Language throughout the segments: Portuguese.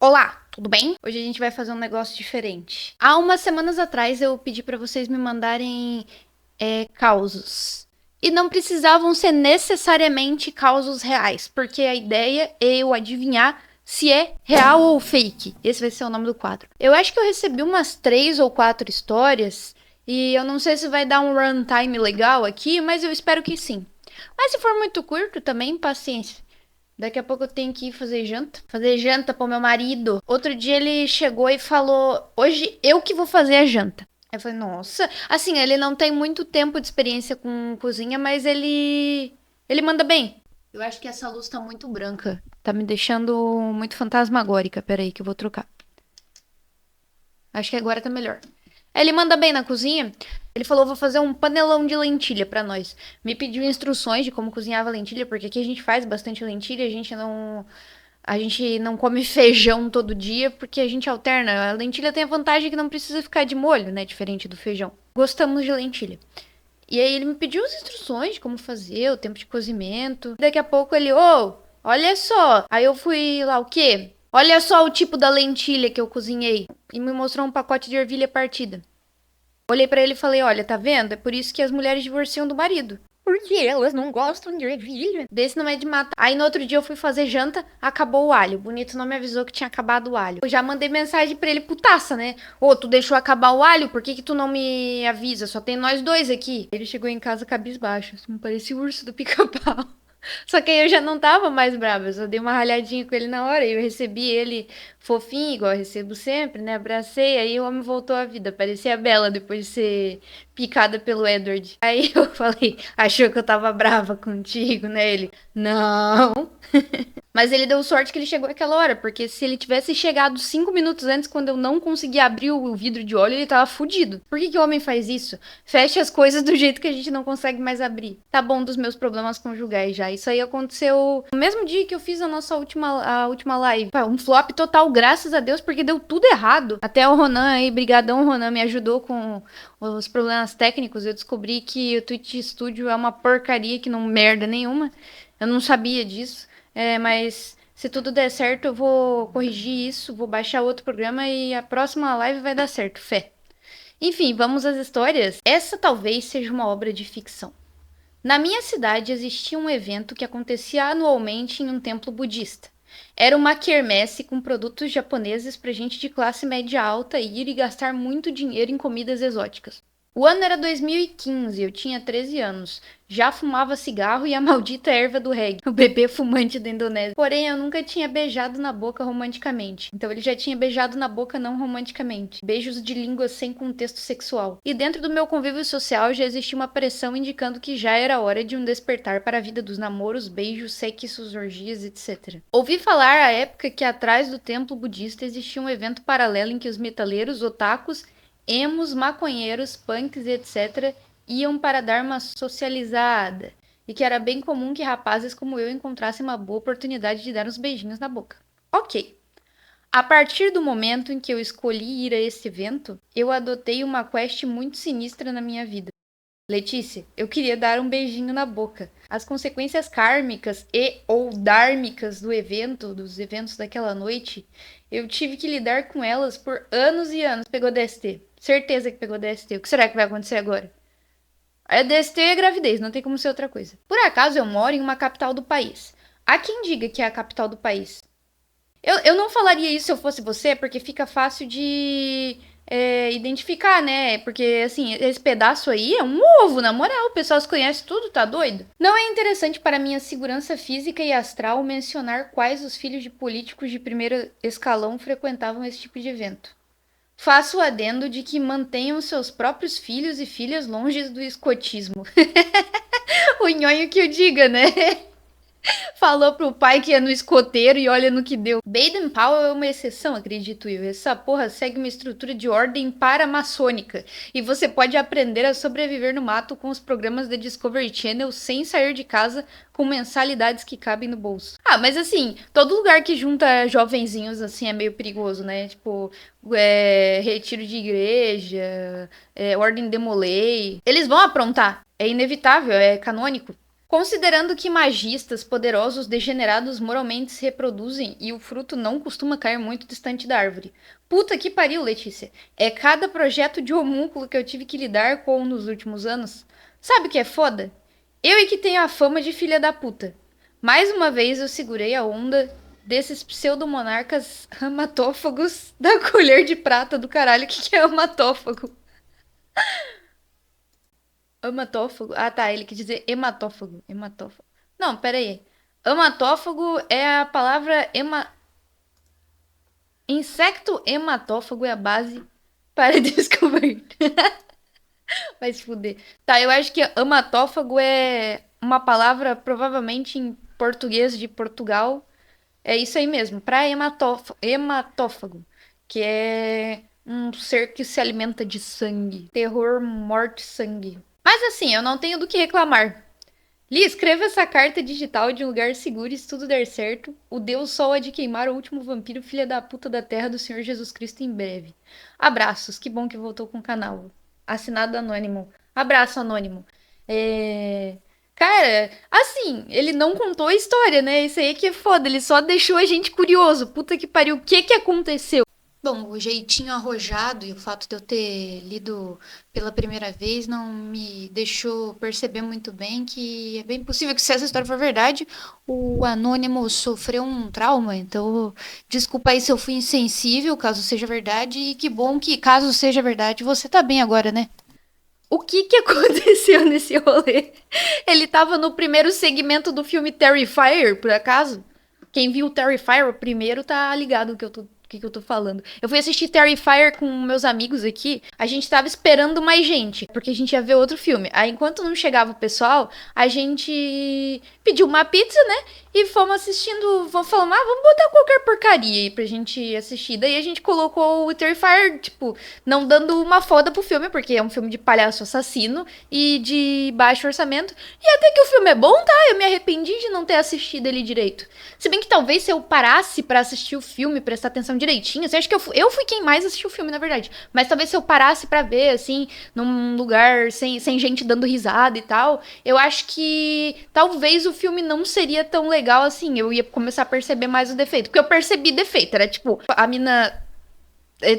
Olá, tudo bem? Hoje a gente vai fazer um negócio diferente. Há umas semanas atrás eu pedi pra vocês me mandarem causos. E não precisavam ser necessariamente causos reais, porque a ideia é eu adivinhar se é real ou fake. Esse vai ser o nome do quadro. Eu acho que eu recebi umas 3 ou 4 histórias e eu não sei se vai dar um runtime legal aqui, mas eu espero que sim. Mas se for muito curto também, paciência. Daqui a pouco eu tenho que ir fazer janta. Fazer janta pro meu marido. Outro dia ele chegou e falou: Hoje eu que vou fazer a janta. Eu falei: Nossa. Assim, ele não tem muito tempo de experiência com cozinha, mas ele manda bem. Eu acho que essa luz tá muito branca. Tá me deixando muito fantasmagórica. Peraí, que eu vou trocar. Acho que agora tá melhor. Ele manda bem na cozinha. Ele falou: Vou fazer um panelão de lentilha pra nós. Me pediu instruções de como cozinhava lentilha, porque aqui a gente faz bastante lentilha. A gente não come feijão todo dia porque a gente alterna. A lentilha tem a vantagem que não precisa ficar de molho, né? Diferente do feijão. Gostamos de lentilha. E aí ele me pediu as instruções de como fazer, o tempo de cozimento. Daqui a pouco ele, olha só. Aí eu fui lá, o quê? Olha só o tipo da lentilha que eu cozinhei. E me mostrou um pacote de ervilha partida. Olhei pra ele e falei, olha, tá vendo? É por isso que as mulheres divorciam do marido. Porque elas não gostam de ervilha. Desse não é de matar. Aí no outro dia eu fui fazer janta, acabou o alho. O bonito não me avisou que tinha acabado o alho. Eu já mandei mensagem pra ele, putaça, né? Ô, tu deixou acabar o alho? Por que que tu não me avisa? Só tem nós dois aqui. Ele chegou em casa cabisbaixo. Assim, parecia o urso do pica-pau. Só que aí eu já não tava mais brava, eu só dei uma ralhadinha com ele na hora. E eu recebi ele fofinho, igual eu recebo sempre, né? Abracei, aí o homem voltou à vida. Parecia a Bella depois de ser picada pelo Edward. Aí eu falei, achou que eu tava brava contigo, né? Ele, não. Mas ele deu sorte que ele chegou aquela hora, porque se ele tivesse chegado 5 minutos antes, quando eu não conseguia abrir o vidro de óleo, ele tava fudido. Por que que o homem faz isso? Fecha as coisas do jeito que a gente não consegue mais abrir. Tá bom dos meus problemas conjugais já. Isso aí aconteceu no mesmo dia que eu fiz a última live. Um flop total, graças a Deus, porque deu tudo errado. Até o Ronan aí, brigadão Ronan, me ajudou com os problemas técnicos. Eu descobri que o Twitch Studio é uma porcaria que não merda nenhuma. Eu não sabia disso. Mas se tudo der certo, eu vou corrigir isso, vou baixar outro programa e a próxima live vai dar certo, fé. Enfim, vamos às histórias. Essa talvez seja uma obra de ficção. Na minha cidade existia um evento que acontecia anualmente em um templo budista. Era uma quermesse com produtos japoneses para gente de classe média alta ir e gastar muito dinheiro em comidas exóticas. O ano era 2015, eu tinha 13 anos. Já fumava cigarro e a maldita erva do reggae, o bebê fumante da Indonésia. Porém, eu nunca tinha beijado na boca romanticamente. Então ele já tinha beijado na boca não romanticamente. Beijos de língua sem contexto sexual. E dentro do meu convívio social já existia uma pressão indicando que já era hora de um despertar para a vida dos namoros, beijos, sexos, orgias, etc. Ouvi falar à época que atrás do templo budista existia um evento paralelo em que os metaleiros, otakus, emos, maconheiros, punks e etc. iam para dar uma socializada. E que era bem comum que rapazes como eu encontrassem uma boa oportunidade de dar uns beijinhos na boca. Ok. A partir do momento em que eu escolhi ir a esse evento, eu adotei uma quest muito sinistra na minha vida. Letícia, eu queria dar um beijinho na boca. As consequências kármicas e ou dármicas do evento, dos eventos daquela noite, eu tive que lidar com elas por anos e anos. Pegou DST. Certeza que pegou DST. O que será que vai acontecer agora? A DST é gravidez, não tem como ser outra coisa. Por acaso eu moro em uma capital do país. Há quem diga que é a capital do país. Eu não falaria isso se eu fosse você, porque fica fácil de identificar, né? Porque, assim, esse pedaço aí é um ovo, na moral. O pessoal se conhece tudo, tá doido? Não é interessante para minha segurança física e astral mencionar quais os filhos de políticos de primeiro escalão frequentavam esse tipo de evento. Faço o adendo de que mantenham seus próprios filhos e filhas longe do escotismo. O nhonho que o diga, né? Falou pro pai que ia no escoteiro e olha no que deu. Baden Powell é uma exceção, acredito eu. Essa porra segue uma estrutura de ordem paramaçônica. E você pode aprender a sobreviver no mato com os programas da Discovery Channel sem sair de casa com mensalidades que cabem no bolso. Ah, mas assim, todo lugar que junta jovenzinhos assim é meio perigoso, né? Tipo, retiro de igreja, ordem demolei. Eles vão aprontar. É inevitável, é canônico. Considerando que magistas, poderosos, degenerados moralmente se reproduzem e o fruto não costuma cair muito distante da árvore. Puta que pariu, Letícia. É cada projeto de homúnculo que eu tive que lidar com nos últimos anos. Sabe o que é foda? Eu e que tenho a fama de filha da puta. Mais uma vez eu segurei a onda desses pseudomonarcas amatófagos da colher de prata do caralho. O que é amatófago? Amatófago? Ah, tá. Ele quer dizer hematófago. Hematófago. Não, pera aí. Hematófago é a palavra insecto hematófago é a base para descobrir. Vai se fuder. Tá, eu acho que hematófago é uma palavra provavelmente em português de Portugal. É isso aí mesmo, para hematófago, que é um ser que se alimenta de sangue. Terror, morte, sangue. Mas assim, eu não tenho do que reclamar. Li, escreva essa carta digital de um lugar seguro e se tudo der certo, o Deus Sol há de queimar o último vampiro filha da puta da terra do Senhor Jesus Cristo em breve. Abraços, que bom que voltou com o canal. Assinado Anônimo. Abraço, Anônimo. Cara, assim, ele não contou a história, né? Isso aí que é foda, ele só deixou a gente curioso. Puta que pariu, o que que aconteceu? Bom, o jeitinho arrojado e o fato de eu ter lido pela primeira vez não me deixou perceber muito bem que é bem possível que, se essa história for verdade, o Anônimo sofreu um trauma. Então, desculpa aí se eu fui insensível, caso seja verdade, e que bom que, caso seja verdade, você tá bem agora, né? O que que aconteceu nesse rolê? Ele tava no primeiro segmento do filme Terrifier, por acaso? Quem viu Terrifier primeiro tá ligado que eu tô falando. Eu fui assistir Terrifier com meus amigos aqui. A gente tava esperando mais gente, porque a gente ia ver outro filme. Aí, enquanto não chegava o pessoal, a gente pediu uma pizza, né? E fomos assistindo. Vamos falar, vamos botar qualquer porcaria aí pra gente assistir. Daí a gente colocou o Terrifier, tipo, não dando uma foda pro filme, porque é um filme de palhaço assassino e de baixo orçamento. E até que o filme é bom, tá? Eu me arrependi de não ter assistido ele direito. Se bem que talvez se eu parasse pra assistir o filme, prestar atenção direitinho, assim, acho que eu fui quem mais assistiu o filme, na verdade. Mas talvez se eu parasse pra ver, assim, num lugar sem gente dando risada e tal, eu acho que talvez o filme não seria tão legal assim. Eu ia começar a perceber mais o defeito. Porque eu percebi defeito. Era tipo, a mina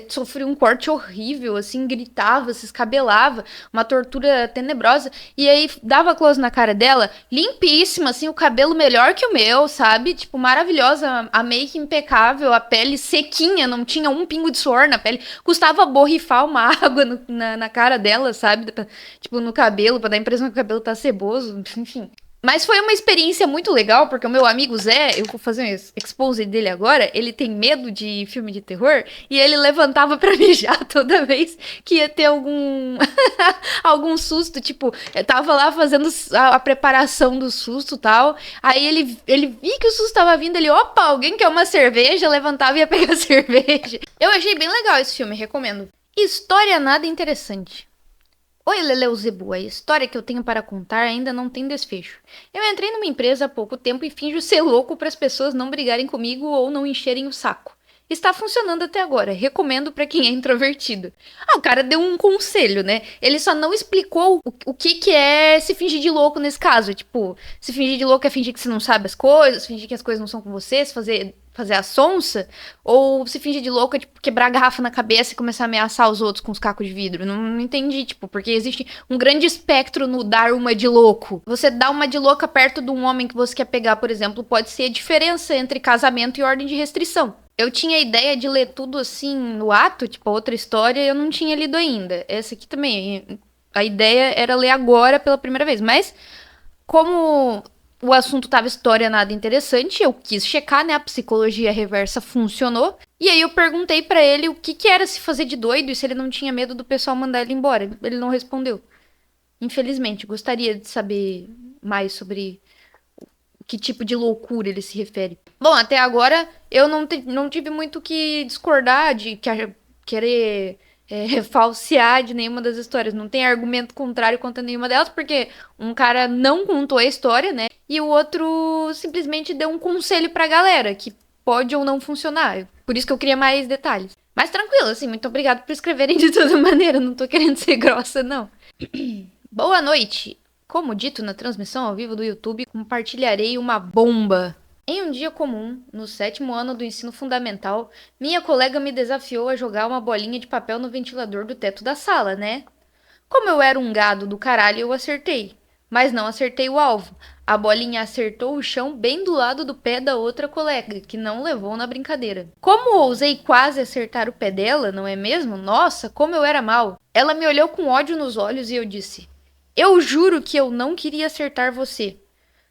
sofreu um corte horrível, assim, gritava, se escabelava, uma tortura tenebrosa, e aí dava close na cara dela, limpíssima, assim, o cabelo melhor que o meu, sabe? Tipo, maravilhosa, a make impecável, a pele sequinha, não tinha um pingo de suor na pele, custava borrifar uma água na cara dela, sabe? Tipo, no cabelo, pra dar a impressão que o cabelo tá ceboso, enfim. Mas foi uma experiência muito legal, porque o meu amigo Zé, eu vou fazer um expose dele agora, ele tem medo de filme de terror, e ele levantava pra mijar toda vez que ia ter algum algum susto, tipo, eu tava lá fazendo a preparação do susto e tal, aí ele via que o susto tava vindo, ele, opa, alguém quer uma cerveja? Levantava e ia pegar cerveja. Eu achei bem legal esse filme, recomendo. História nada interessante. Oi, Leleu Zebu, a história que eu tenho para contar ainda não tem desfecho. Eu entrei numa empresa há pouco tempo e finjo ser louco para as pessoas não brigarem comigo ou não encherem o saco. Está funcionando até agora, recomendo para quem é introvertido. Ah, o cara deu um conselho, né? Ele só não explicou o que é se fingir de louco nesse caso. Tipo, se fingir de louco é fingir que você não sabe as coisas, fingir que as coisas não são com você, se fazer a sonsa, ou se fingir de louco é, tipo, quebrar a garrafa na cabeça e começar a ameaçar os outros com os cacos de vidro. Não entendi, tipo, porque existe um grande espectro no dar uma de louco. Você dar uma de louca perto de um homem que você quer pegar, por exemplo, pode ser a diferença entre casamento e ordem de restrição. Eu tinha a ideia de ler tudo assim no ato, tipo, outra história, eu não tinha lido ainda. Essa aqui também, a ideia era ler agora pela primeira vez, mas como o assunto tava história nada interessante, eu quis checar, né, a psicologia reversa funcionou, e aí eu perguntei pra ele o que era se fazer de doido e se ele não tinha medo do pessoal mandar ele embora. Ele não respondeu. Infelizmente, gostaria de saber mais sobre que tipo de loucura ele se refere. Bom, até agora eu não tive muito que discordar de querer falsear de nenhuma das histórias. Não tem argumento contrário contra nenhuma delas, porque um cara não contou a história, né? E o outro simplesmente deu um conselho pra galera, que pode ou não funcionar. Por isso que eu queria mais detalhes. Mas tranquilo, assim, muito obrigado por escreverem de toda maneira. Não tô querendo ser grossa, não. Boa noite. Como dito na transmissão ao vivo do YouTube, compartilharei uma bomba. Em um dia comum, no 7º ano do ensino fundamental, minha colega me desafiou a jogar uma bolinha de papel no ventilador do teto da sala, né? Como eu era um gado do caralho, eu acertei. Mas não acertei o alvo. A bolinha acertou o chão bem do lado do pé da outra colega, que não levou na brincadeira. Como ousei quase acertar o pé dela, não é mesmo? Nossa, como eu era mal. Ela me olhou com ódio nos olhos e eu disse: Eu juro que eu não queria acertar você.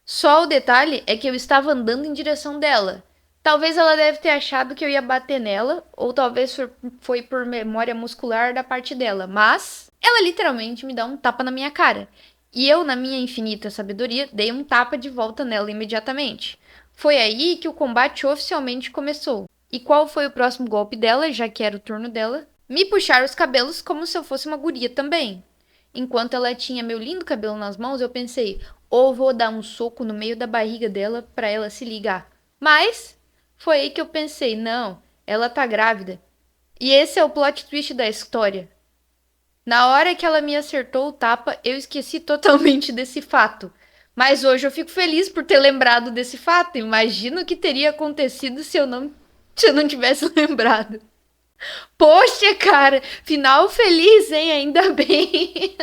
Só o detalhe é que eu estava andando em direção dela. Talvez ela deve ter achado que eu ia bater nela, ou talvez foi por memória muscular da parte dela, mas ela literalmente me dá um tapa na minha cara. E eu, na minha infinita sabedoria, dei um tapa de volta nela imediatamente. Foi aí que o combate oficialmente começou. E qual foi o próximo golpe dela, já que era o turno dela? Me puxar os cabelos como se eu fosse uma guria também. Enquanto ela tinha meu lindo cabelo nas mãos, eu pensei, ou vou dar um soco no meio da barriga dela pra ela se ligar. Mas foi aí que eu pensei, não, ela tá grávida. E esse é o plot twist da história. Na hora que ela me acertou o tapa, eu esqueci totalmente desse fato. Mas hoje eu fico feliz por ter lembrado desse fato. Imagino o que teria acontecido se eu não tivesse lembrado. Poxa, cara, final feliz, hein? Ainda bem.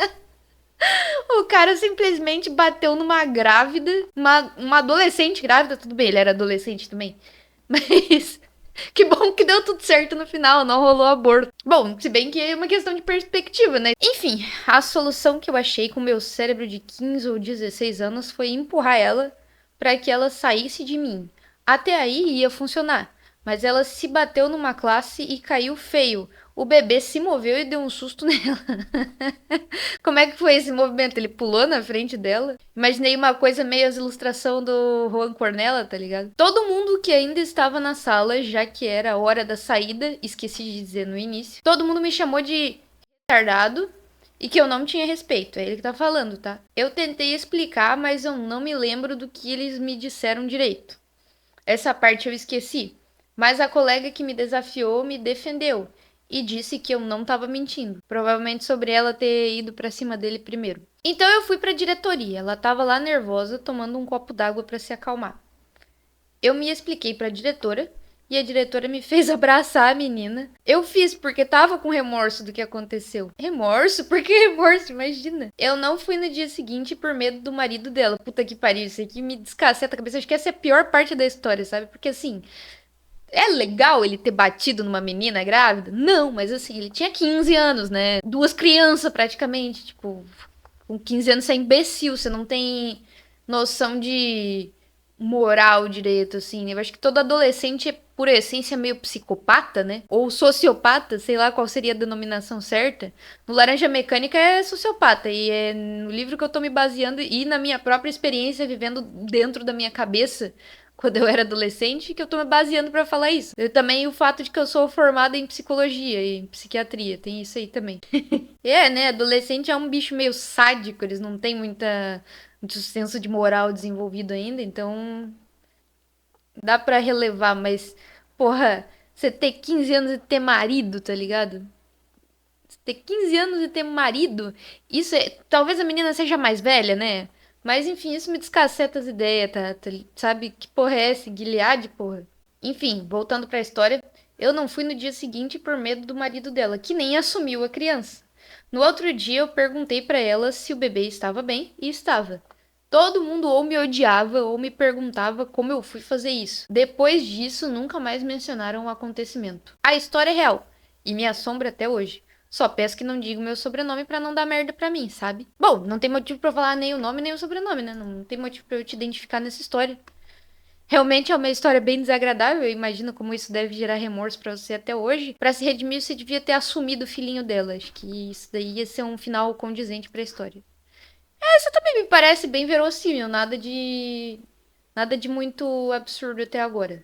O cara simplesmente bateu numa grávida, uma adolescente grávida, tudo bem, ele era adolescente também. Mas que bom que deu tudo certo no final, não rolou aborto. Bom, se bem que é uma questão de perspectiva, né? Enfim, a solução que eu achei com meu cérebro de 15 ou 16 anos foi empurrar ela para que ela saísse de mim. Até aí ia funcionar, mas ela se bateu numa classe e caiu feio. O bebê se moveu e deu um susto nela. Como é que foi esse movimento? Ele pulou na frente dela? Imaginei uma coisa meio as ilustração do Juan Cornella, tá ligado? Todo mundo que ainda estava na sala, já que era a hora da saída, esqueci de dizer no início, todo mundo me chamou de retardado e que eu não tinha respeito. É ele que tá falando, tá? Eu tentei explicar, mas eu não me lembro do que eles me disseram direito. Essa parte eu esqueci. Mas a colega que me desafiou me defendeu e disse que eu não estava mentindo. Provavelmente sobre ela ter ido pra cima dele primeiro. Então eu fui pra diretoria. Ela tava lá nervosa, tomando um copo d'água pra se acalmar. Eu me expliquei pra diretora e a diretora me fez abraçar a menina. Eu fiz porque tava com remorso do que aconteceu. Remorso? Por que remorso? Imagina. Eu não fui no dia seguinte por medo do marido dela. Puta que pariu, isso aqui me descaceta a cabeça. Acho que essa é a pior parte da história, sabe? Porque assim, é legal ele ter batido numa menina grávida? Não, mas assim, ele tinha 15 anos, né? Duas crianças praticamente, tipo, com 15 anos você é imbecil, você não tem noção de moral direito, assim. Eu acho que todo adolescente é, por essência, meio psicopata, né? Ou sociopata, sei lá qual seria a denominação certa. No Laranja Mecânica é sociopata, e é no livro que eu tô me baseando e na minha própria experiência vivendo dentro da minha cabeça quando eu era adolescente, que eu tô me baseando pra falar isso. Eu também o fato de que eu sou formada em psicologia e em psiquiatria, tem isso aí também. É, né, adolescente é um bicho meio sádico, eles não têm muito senso de moral desenvolvido ainda, então dá pra relevar, mas porra, você ter 15 anos e ter marido, tá ligado? Você ter 15 anos e ter marido, isso é, talvez a menina seja mais velha, né? Mas enfim, isso me descaceta as ideias, tá? Sabe? Que porra é essa? Gilead, porra. Enfim, voltando pra história, eu não fui no dia seguinte por medo do marido dela, que nem assumiu a criança. No outro dia eu perguntei pra ela se o bebê estava bem e estava. Todo mundo ou me odiava ou me perguntava como eu fui fazer isso. Depois disso, nunca mais mencionaram o acontecimento. A história é real e me assombra até hoje. Só peço que não diga o meu sobrenome pra não dar merda pra mim, sabe? Bom, não tem motivo pra eu falar nem o nome nem o sobrenome, né? Não tem motivo pra eu te identificar nessa história. Realmente é uma história bem desagradável. Eu imagino como isso deve gerar remorso pra você até hoje. Pra se redimir, você devia ter assumido o filhinho dela. Acho que isso daí ia ser um final condizente pra história. Essa também me parece bem verossímil. Nada de muito absurdo até agora.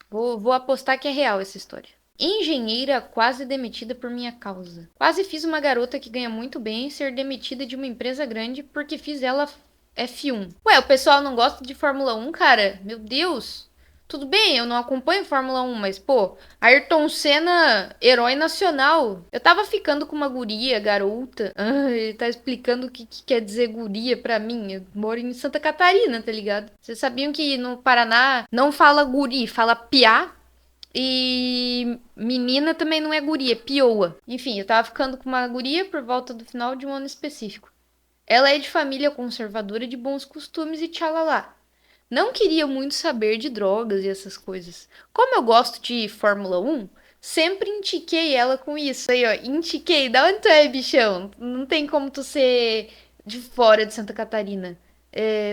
Vou apostar que é real essa história. Engenheira quase demitida por minha causa. Quase fiz uma garota que ganha muito bem ser demitida de uma empresa grande porque fiz ela F1. Ué, o pessoal não gosta de Fórmula 1, cara? Meu Deus! Tudo bem, eu não acompanho Fórmula 1, mas, pô, Ayrton Senna, herói nacional. Eu tava ficando com uma guria, garota. Ele tá explicando o que quer dizer guria pra mim. Eu moro em Santa Catarina, tá ligado? Vocês sabiam que no Paraná não fala guri, fala piá? E menina também não é guria, é pioa. Enfim, eu tava ficando com uma guria por volta do final de um ano específico. Ela é de família conservadora de bons costumes e tchalalá. Não queria muito saber de drogas e essas coisas. Como eu gosto de Fórmula 1, sempre indiquei ela com isso. Aí, ó, indiquei. Da onde tu é, bichão? Não tem como tu ser de fora de Santa Catarina.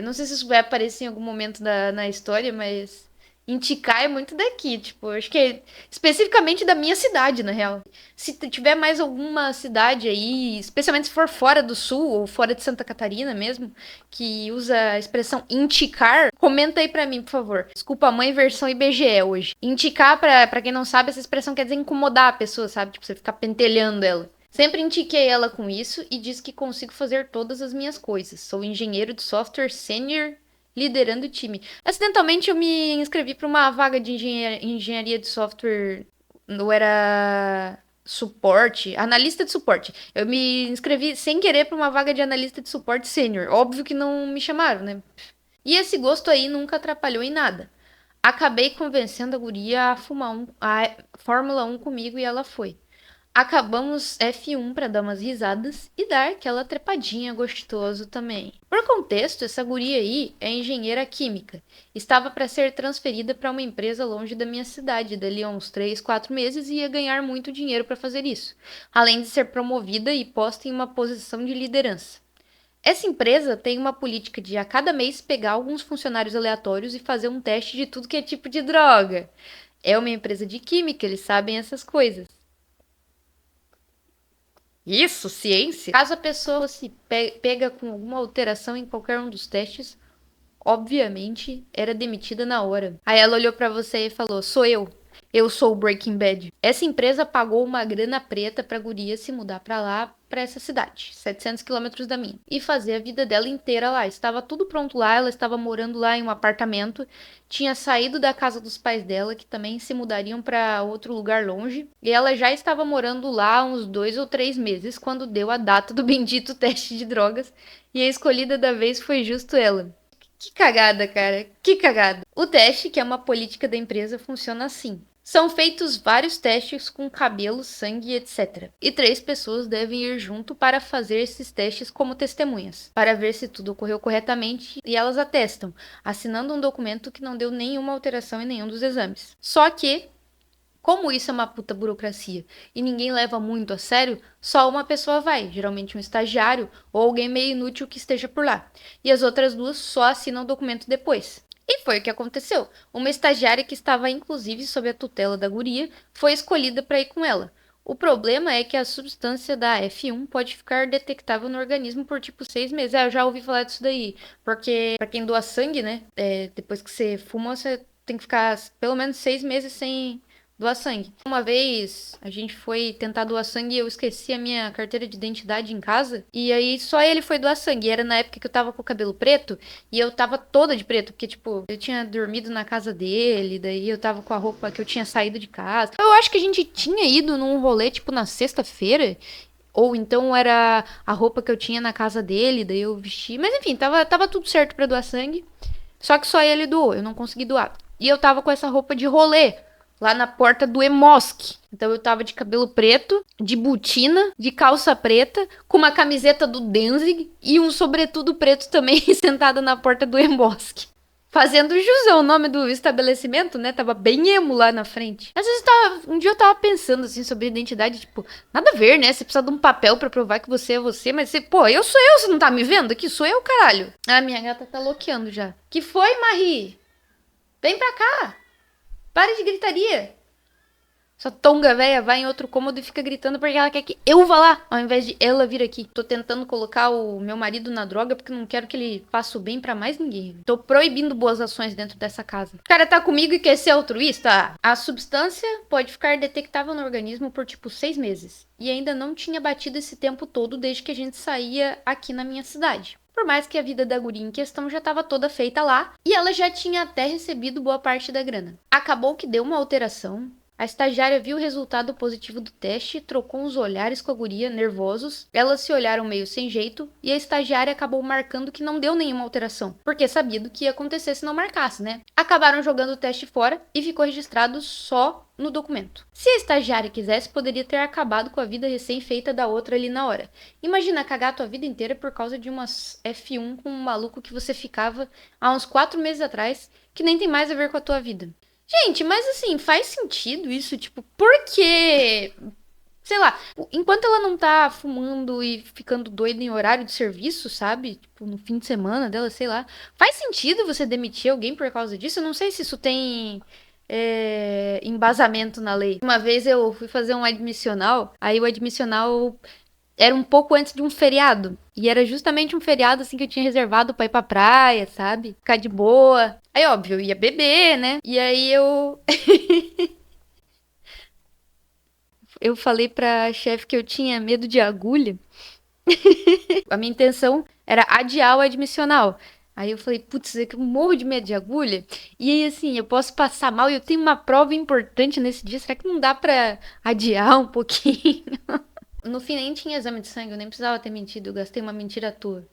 Não sei se isso vai aparecer em algum momento na história, mas indicar é muito daqui. Tipo, acho que é especificamente da minha cidade, na real. Se tiver mais alguma cidade aí, especialmente se for fora do sul ou fora de Santa Catarina mesmo, que usa a expressão indicar, comenta aí pra mim, por favor. Desculpa, mãe versão IBGE hoje. Indicar, pra quem não sabe, essa expressão quer dizer incomodar a pessoa, sabe? Tipo, você ficar pentelhando ela. Sempre indiquei ela com isso e disse que consigo fazer todas as minhas coisas. Sou engenheiro de software sênior liderando o time. Acidentalmente eu me inscrevi para uma vaga de engenharia de software. Não era suporte, analista de suporte. Eu me inscrevi sem querer para uma vaga de analista de suporte sênior. Óbvio que não me chamaram, né? E esse gosto aí nunca atrapalhou em nada. Acabei convencendo a guria a fumar a Fórmula 1 comigo e ela foi. Acabamos F1 para dar umas risadas e dar aquela trepadinha gostoso também. Por contexto, essa guria aí é engenheira química. Estava para ser transferida para uma empresa longe da minha cidade, dali a uns 3, 4 meses, e ia ganhar muito dinheiro para fazer isso, além de ser promovida e posta em uma posição de liderança. Essa empresa tem uma política de a cada mês pegar alguns funcionários aleatórios e fazer um teste de tudo que é tipo de droga. É uma empresa de química, eles sabem essas coisas. Isso, ciência. Caso a pessoa se pega com alguma alteração em qualquer um dos testes, obviamente era demitida na hora. Aí ela olhou pra você e falou: "Sou eu. Eu sou o Breaking Bad." Essa empresa pagou uma grana preta pra guria se mudar pra lá, pra essa cidade, 700 quilômetros da minha, e fazer a vida dela inteira lá. Estava tudo pronto lá, ela estava morando lá em um apartamento, tinha saído da casa dos pais dela, que também se mudariam pra outro lugar longe, e ela já estava morando lá uns 2 ou 3 meses quando deu a data do bendito teste de drogas, e a escolhida da vez foi justo ela. Que cagada, cara. Que cagada. O teste, que é uma política da empresa, funciona assim. São feitos vários testes com cabelo, sangue, etc. E 3 pessoas devem ir junto para fazer esses testes como testemunhas, para ver se tudo ocorreu corretamente, e elas atestam, assinando um documento que não deu nenhuma alteração em nenhum dos exames. Só que, como isso é uma puta burocracia e ninguém leva muito a sério, só uma pessoa vai, geralmente um estagiário ou alguém meio inútil que esteja por lá. E as outras 2 só assinam o documento depois. E foi o que aconteceu. Uma estagiária que estava inclusive sob a tutela da guria foi escolhida para ir com ela. O problema é que a substância da F1 pode ficar detectável no organismo por tipo 6 meses. Eu já ouvi falar disso daí. Porque pra quem doa sangue, né? Depois que você fuma, você tem que ficar pelo menos 6 meses sem doar sangue. Uma vez a gente foi tentar doar sangue e eu esqueci a minha carteira de identidade em casa. E aí só ele foi doar sangue. E era na época que eu tava com o cabelo preto e eu tava toda de preto. Porque, tipo, eu tinha dormido na casa dele. Daí eu tava com a roupa que eu tinha saído de casa. Eu acho que a gente tinha ido num rolê, tipo, na sexta-feira. Ou então era a roupa que eu tinha na casa dele. Daí eu vesti. Mas enfim, tava tudo certo pra doar sangue. Só que só ele doou. Eu não consegui doar. E eu tava com essa roupa de rolê lá na porta do Emosc. Então eu tava de cabelo preto, de botina, de calça preta, com uma camiseta do Danzig e um sobretudo preto também, sentada na porta do Emosc. Fazendo jus ao nome do estabelecimento, né? Tava bem emo lá na frente. Às vezes um dia eu tava pensando assim sobre identidade, tipo, nada a ver, né? Você precisa de um papel pra provar que você é você, mas você, pô, eu sou eu, você não tá me vendo? Aqui sou eu, caralho. Ah, minha gata tá loqueando já. Que foi, Marie? Vem pra cá. Pare de gritaria. Essa tonga velha vai em outro cômodo e fica gritando porque ela quer que eu vá lá, ao invés de ela vir aqui. Tô tentando colocar o meu marido na droga porque não quero que ele faça o bem pra mais ninguém. Tô proibindo boas ações dentro dessa casa. O cara tá comigo e quer ser altruísta? A substância pode ficar detectável no organismo por tipo 6 meses. E ainda não tinha batido esse tempo todo desde que a gente saía aqui na minha cidade. Por mais que a vida da guria em questão já estava toda feita lá, e ela já tinha até recebido boa parte da grana. Acabou que deu uma alteração. A estagiária viu o resultado positivo do teste, trocou uns olhares com a guria, nervosos. Elas se olharam meio sem jeito e a estagiária acabou marcando que não deu nenhuma alteração, porque sabia do que ia acontecer se não marcasse, né? Acabaram jogando o teste fora e ficou registrado só no documento. Se a estagiária quisesse, poderia ter acabado com a vida recém-feita da outra ali na hora. Imagina cagar a tua vida inteira por causa de umas F1 com um maluco que você ficava há uns 4 meses atrás, que nem tem mais a ver com a tua vida. Gente, mas assim, faz sentido isso? Tipo, porque, sei lá, enquanto ela não tá fumando e ficando doida em horário de serviço, sabe? Tipo, no fim de semana dela, sei lá. Faz sentido você demitir alguém por causa disso? Eu não sei se isso tem embasamento na lei. Uma vez eu fui fazer um admissional, aí o admissional era um pouco antes de um feriado. E era justamente um feriado, assim, que eu tinha reservado pra ir pra praia, sabe? Ficar de boa. Aí, óbvio, eu ia beber, né? E aí eu... eu falei pra chefe que eu tinha medo de agulha. A minha intenção era adiar o admissional. Aí eu falei, putz, é que eu morro de medo de agulha. E aí, assim, eu posso passar mal e eu tenho uma prova importante nesse dia. Será que não dá pra adiar um pouquinho? No fim, nem tinha exame de sangue, eu nem precisava ter mentido, eu gastei uma mentira à toa.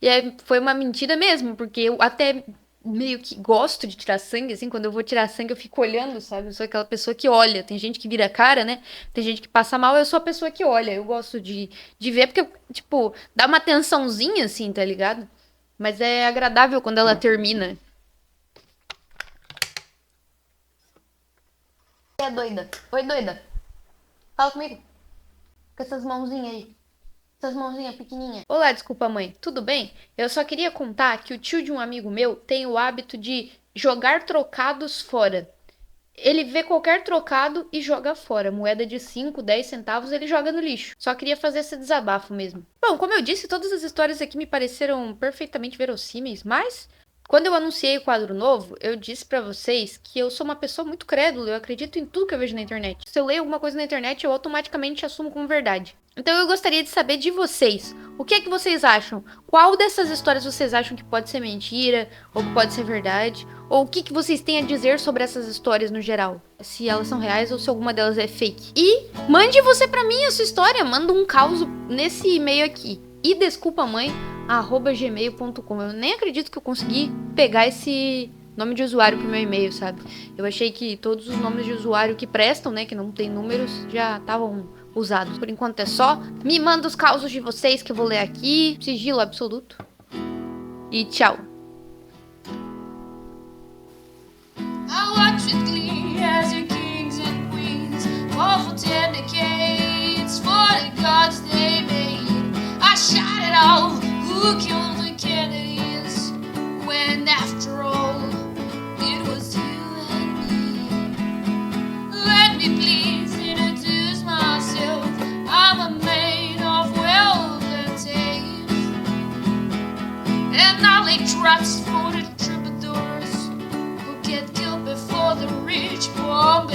E aí foi uma mentira mesmo, porque eu até meio que gosto de tirar sangue, assim, quando eu vou tirar sangue eu fico olhando, sabe? Eu sou aquela pessoa que olha. Tem gente que vira cara, né? Tem gente que passa mal, eu sou a pessoa que olha. Eu gosto de ver, porque, tipo, dá uma tensãozinha, assim, tá ligado? Mas é agradável quando ela termina. É doida. Oi, doida. Fala comigo. Com essas mãozinhas aí. Essas mãozinhas pequenininhas. Olá, desculpa, mãe. Tudo bem? Eu só queria contar que o tio de um amigo meu tem o hábito de jogar trocados fora. Ele vê qualquer trocado e joga fora. Moeda de 5, 10 centavos, ele joga no lixo. Só queria fazer esse desabafo mesmo. Bom, como eu disse, todas as histórias aqui me pareceram perfeitamente verossímeis, mas quando eu anunciei o quadro novo, eu disse pra vocês que eu sou uma pessoa muito crédula, eu acredito em tudo que eu vejo na internet. Se eu leio alguma coisa na internet, eu automaticamente assumo como verdade. Então eu gostaria de saber de vocês, o que é que vocês acham? Qual dessas histórias vocês acham que pode ser mentira, ou que pode ser verdade? Ou o que que vocês têm a dizer sobre essas histórias no geral? Se elas são reais ou se alguma delas é fake. E mande você pra mim a sua história, manda um caos nesse e-mail aqui. E desculpa mãe, @gmail.com. Eu nem acredito que eu consegui pegar esse nome de usuário pro meu e-mail, sabe? Eu achei que todos os nomes de usuário que prestam, né, que não tem números, já estavam usados. Por enquanto é só. Me manda os causos de vocês que eu vou ler aqui. Sigilo absoluto. E tchau. I watch with glee as your kings and queens fall for 10 decades for the gods they made. I shot it all. Who killed the Kennedys when after all it was you and me? Let me please introduce myself. I'm a man of wealth and taste, and I'll lay traps for the troubadours who get killed before the rich bomb.